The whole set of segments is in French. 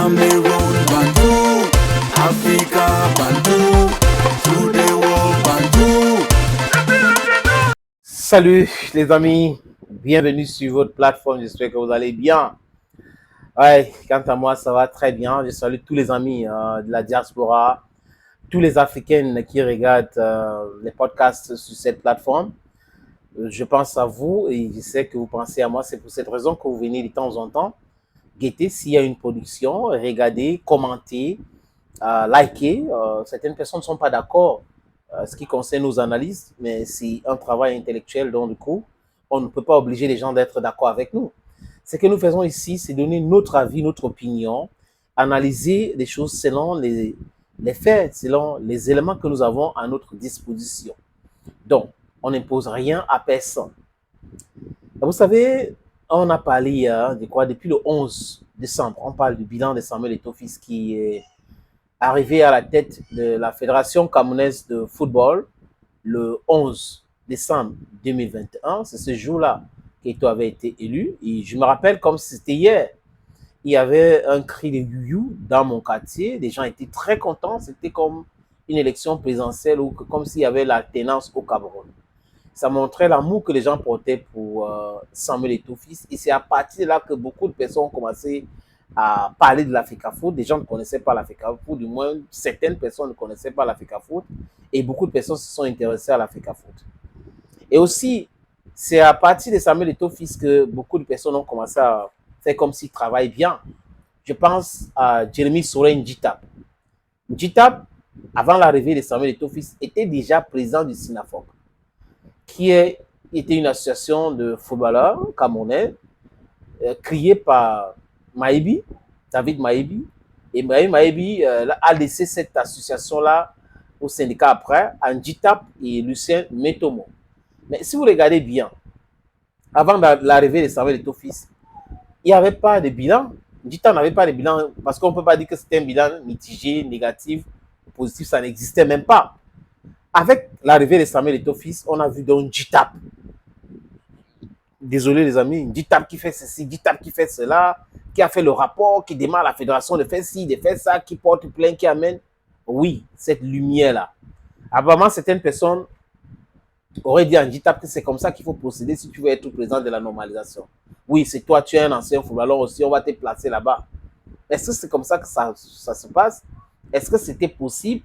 Cameroon, Bantou, Africa, Bantou, through the world, Bantou. Salut les amis, bienvenue sur votre plateforme, j'espère que vous allez bien. Ouais, quant à moi, ça va très bien. Je salue tous les amis de la diaspora, tous les Africains qui regardent les podcasts sur cette plateforme. Je pense à vous et je sais que vous pensez à moi. C'est pour cette raison que vous venez de temps en temps guetter s'il y a une production, regarder, commenter, liker. Certaines personnes ne sont pas d'accord ce qui concerne nos analyses, mais c'est un travail intellectuel, donc du coup, on ne peut pas obliger les gens d'être d'accord avec nous. Ce que nous faisons ici, c'est donner notre avis, notre opinion, analyser les choses selon les faits, selon les éléments que nous avons à notre disposition. Donc, on n'impose rien à personne. Vous savez, on a parlé hier, de quoi, depuis le 11 décembre, on parle du bilan de Samuel Eto'o-Fils qui est arrivé à la tête de la Fédération camerounaise de football le 11 décembre 2021. C'est ce jour-là qu'Eto'o avait été élu. Et je me rappelle comme si c'était hier. Il y avait un cri de you-you dans mon quartier. Les gens étaient très contents. C'était comme une élection présidentielle ou comme s'il y avait l'alternance au Cameroun. Ça montrait l'amour que les gens portaient pour Samuel Eto'o-Fils. Et c'est à partir de là que beaucoup de personnes ont commencé à parler de l'Africa-Foot. Des gens ne connaissaient pas l'Africa-Foot, du moins certaines personnes ne connaissaient pas l'Africa-Foot. Et beaucoup de personnes se sont intéressées à l'Africa-Foot. Et aussi, c'est à partir de Samuel Eto'o-Fils que beaucoup de personnes ont commencé à faire comme s'ils travaillent bien. Je pense à Jérémy Soren Njitap. Njitap, avant l'arrivée de Samuel Eto'o-Fils, était déjà président du SINAFOC, qui était une association de footballeurs camerounais créée par Maïbi, David Maïbi. Et Maïbi a laissé cette association-là au syndicat après, à Njitap et Lucien Metomo. Mais si vous regardez bien, avant l'arrivée de Samuel Eto'o-Fils, il n'y avait pas de bilan. Njitap n'avait pas de bilan parce qu'on ne peut pas dire que c'était un bilan mitigé, négatif, positif, ça n'existait même pas. Avec l'arrivée de Samuel Eto'o-Fils, on a vu donc Njitap. Désolé les amis, Njitap qui fait ceci, Njitap qui fait cela, qui a fait le rapport, qui demande à la fédération de faire ci, de faire ça, qui porte plainte, qui amène. Oui, cette lumière-là. Apparemment, certaines personnes auraient dit à Njitap que c'est comme ça qu'il faut procéder si tu veux être président de la normalisation. Oui, c'est toi, tu es un ancien footballeur aussi, on va te placer là-bas. Est-ce que c'est comme ça que ça se passe? Est-ce que c'était possible?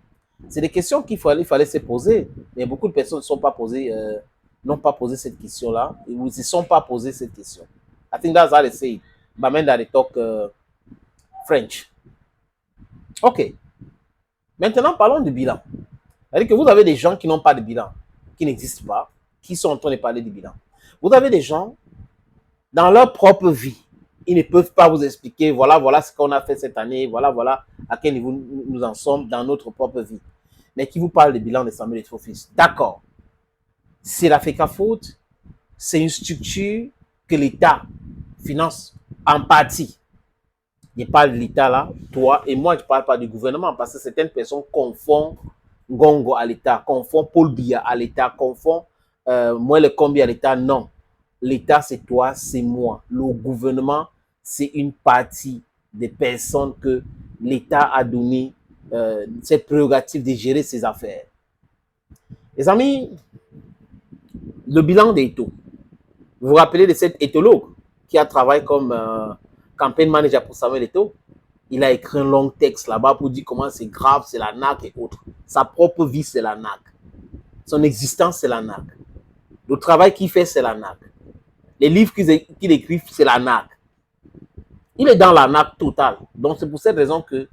C'est des questions qu'il fallait se poser. Mais beaucoup de personnes n'ont pas posé cette question-là. Ils ne se sont pas posé cette question. I think that's how they say it. But then they talk French. OK. Maintenant, parlons du bilan. C'est-à-dire que vous avez des gens qui n'ont pas de bilan, qui n'existent pas, qui sont en train de parler du bilan. Vous avez des gens, dans leur propre vie, ils ne peuvent pas vous expliquer, voilà ce qu'on a fait cette année, voilà à quel niveau nous en sommes dans notre propre vie. Mais qui vous parle du bilan de Samuel Eto'o-Fils. D'accord. C'est l'Africa-Foot, c'est une structure que l'État finance en partie. Je parle de l'État là, toi et moi, je ne parle pas du gouvernement parce que certaines personnes confondent Ngongo à l'État, confondent Paul Biya à l'État, confondent moi le Combi à l'État. Non. L'État, c'est toi, c'est moi. Le gouvernement, c'est une partie des personnes que l'État a donné cette prérogative de gérer ses affaires. Les amis, le bilan d'Eto'o. Vous vous rappelez de cet éthologue qui a travaillé comme campaign manager pour Samuel Eto'o? Il a écrit un long texte là-bas pour dire comment c'est grave, c'est la NAC et autres. Sa propre vie, c'est la NAC. Son existence, c'est la NAC. Le travail qu'il fait, c'est la NAC. Les livres qu'il écrit, c'est la NAC. Il est dans la NAC totale. Donc, c'est pour cette raison que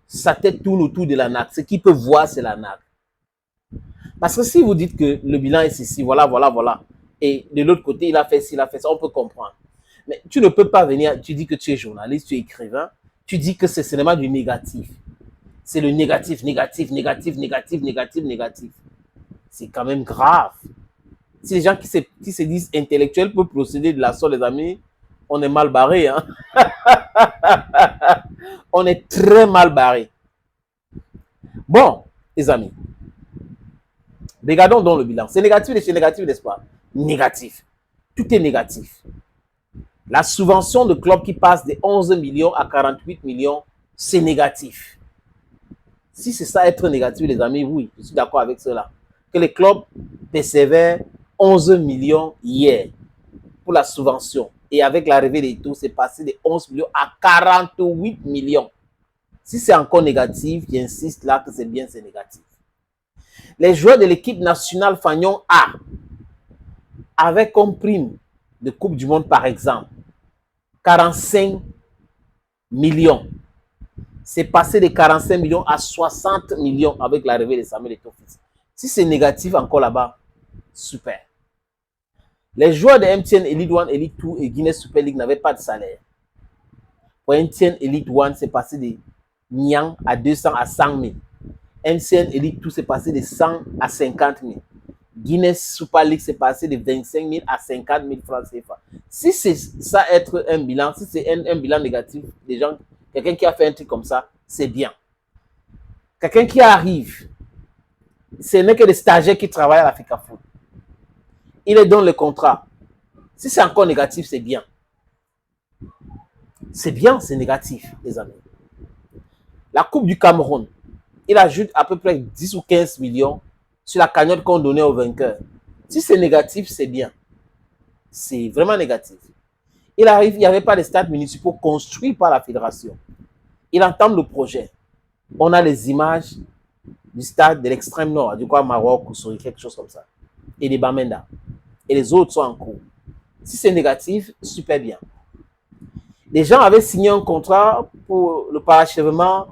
sa tête tourne autour de la NAC. Ce qu'il peut voir, c'est la NAC. Parce que si vous dites que le bilan est ceci, voilà, et de l'autre côté, il a fait ci, il a fait ça, on peut comprendre. Mais tu ne peux pas venir, tu dis que tu es journaliste, tu es écrivain, tu dis que c'est seulement du négatif. C'est le négatif. C'est quand même grave. Si les gens qui se disent intellectuels peuvent procéder de la sorte, les amis, on est mal barré. Hein? On est très mal barré. Bon, les amis, regardons donc le bilan. C'est négatif, n'est-ce pas? Négatif. Tout est négatif. La subvention de club qui passe de 11 millions à 48 millions, c'est négatif. Si c'est ça être négatif, les amis, oui, je suis d'accord avec cela. Que les clubs percevaient 11 millions hier pour la subvention. Et avec l'arrivée des taux, c'est passé de 11 millions à 48 millions. Si c'est encore négatif, j'insiste là que c'est bien, c'est négatif. Les joueurs de l'équipe nationale Fagnon A avaient comme prime de Coupe du Monde, par exemple, 45 millions. C'est passé de 45 millions à 60 millions avec l'arrivée de Samuel Eto'o. Si c'est négatif encore là-bas, super. Les joueurs de MTN Elite 1, Elite 2 et Guinness Super League n'avaient pas de salaire. Pour MTN Elite 1, c'est passé de Niang à 200 à 100 000. MTN Elite 2, c'est passé de 100 à 50 000. Guinness Super League, c'est passé de 25 000 à 50 000 francs CFA. Si c'est ça être un bilan, si c'est un bilan négatif, des gens, quelqu'un qui a fait un truc comme ça, c'est bien. Quelqu'un qui arrive, ce n'est que des stagiaires qui travaillent à l'Africa Foot. Il est dans le contrat. Si c'est encore négatif, c'est bien. C'est bien, c'est négatif, les amis. La Coupe du Cameroun, il ajoute à peu près 10 ou 15 millions sur la cagnotte qu'on donnait aux vainqueurs. Si c'est négatif, c'est bien. C'est vraiment négatif. Il arrive, il n'y avait pas de stades municipaux construits par la fédération. Il entend le projet. On a les images du stade de l'extrême nord, du quoi Maroc ou quelque chose comme ça. Et des Bamenda. Et les autres sont en cours. Si c'est négatif, super bien. Les gens avaient signé un contrat pour le parachèvement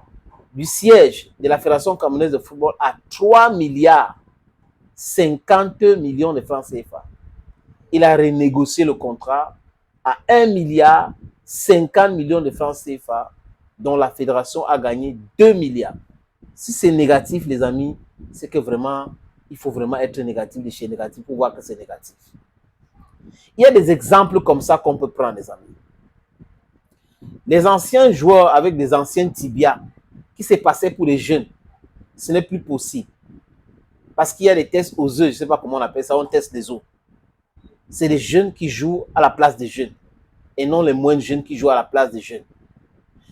du siège de la Fédération camerounaise de football à 3 milliards 50 millions de francs CFA. Il a renégocié le contrat à 1 milliard 50 millions de francs CFA, dont la fédération a gagné 2 milliards. Si c'est négatif, les amis, c'est que vraiment, il faut vraiment être négatif de chez négatif pour voir que c'est négatif. Il y a des exemples comme ça qu'on peut prendre, les amis. Les anciens joueurs avec des anciens tibias qui s'est passé pour les jeunes, ce n'est plus possible. Parce qu'il y a des tests aux œufs, je ne sais pas comment on appelle ça, on teste les os. C'est les jeunes qui jouent à la place des jeunes et non les moins jeunes qui jouent à la place des jeunes.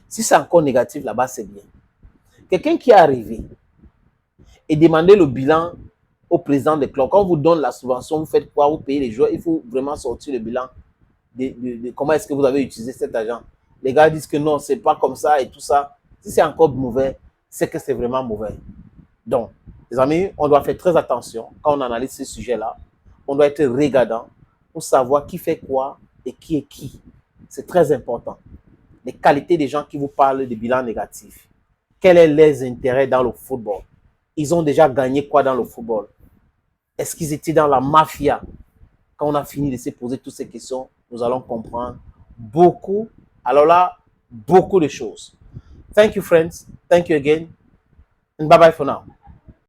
Si c'est encore négatif là-bas, c'est bien. Quelqu'un qui est arrivé et demander le bilan au président des clubs, quand on vous donne la subvention, vous faites quoi, vous payez les joueurs, il faut vraiment sortir le bilan de comment est-ce que vous avez utilisé cet argent. Les gars disent que non, c'est pas comme ça et tout ça. Si c'est encore mauvais, c'est que c'est vraiment mauvais. Donc, les amis, on doit faire très attention quand on analyse ce sujet-là. On doit être regardant pour savoir qui fait quoi et qui est qui. C'est très important. Les qualités des gens qui vous parlent de bilan négatif. Quels sont leurs intérêts dans le football? Ils ont déjà gagné quoi dans le football? Est-ce qu'ils étaient dans la mafia? Quand on a fini de se poser toutes ces questions, nous allons comprendre beaucoup. Alors là, beaucoup de choses. Thank you, friends. Thank you again. And bye-bye for now.